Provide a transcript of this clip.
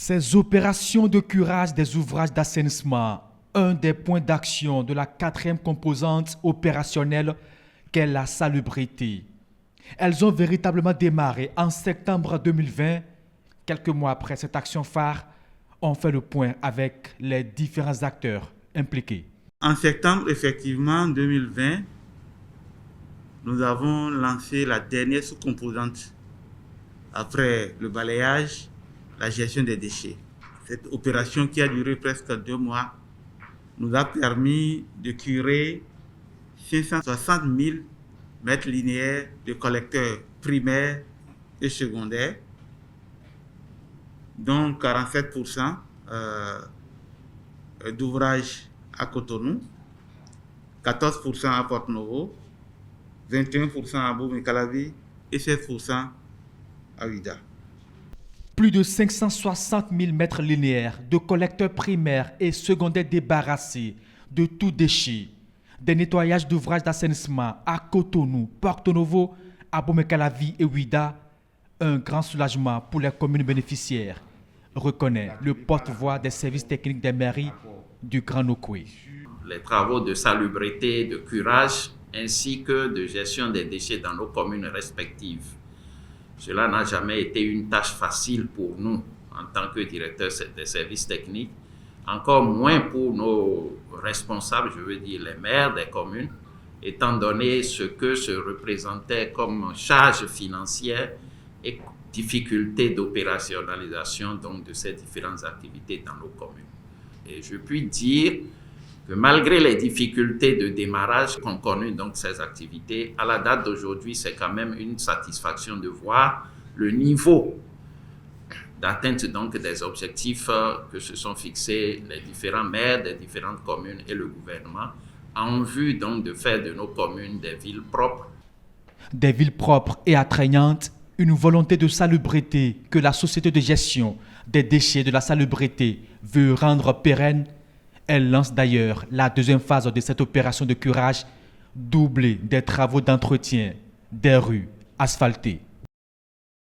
Ces opérations de curage des ouvrages d'assainissement, un des points d'action de la quatrième composante opérationnelle qu'est la salubrité. Elles ont véritablement démarré en septembre 2020. Quelques mois après cette action phare, on fait le point avec les différents acteurs impliqués. En septembre, effectivement, 2020, nous avons lancé la dernière sous-composante après le balayage, la gestion des déchets. Cette opération qui a duré presque 2 mois nous a permis de curer 560 000 mètres linéaires de collecteurs primaires et secondaires, dont 47% d'ouvrages à Cotonou, 14% à Porto-Novo, 21% à Boumé-Calavi et 16% à Ouidah. Plus de 560 000 mètres linéaires de collecteurs primaires et secondaires débarrassés de tout déchet. Des nettoyages d'ouvrages d'assainissement à Cotonou, Porto-Novo, à Boumé-Calavi et Ouidah. Un grand soulagement pour les communes bénéficiaires, reconnaît le porte-voix des services techniques des mairies du Grand Nokoué. Les travaux de salubrité, de curage, ainsi que de gestion des déchets dans nos communes respectives. Cela n'a jamais été une tâche facile pour nous en tant que directeurs des services techniques, encore moins pour nos responsables, je veux dire les maires des communes, étant donné ce que se représentait comme charge financière et difficultés d'opérationnalisation donc de ces différentes activités dans nos communes. Et je puis dire que malgré les difficultés de démarrage qu'ont connues donc ces activités, à la date d'aujourd'hui, c'est quand même une satisfaction de voir le niveau d'atteinte donc des objectifs que se sont fixés les différents maires des différentes communes et le gouvernement en vue donc de faire de nos communes des villes propres. Des villes propres et attrayantes, une volonté de salubrité que la société de gestion des déchets de la salubrité veut rendre pérenne. Elle lance d'ailleurs la deuxième phase de cette opération de curage, doublée des travaux d'entretien des rues asphaltées.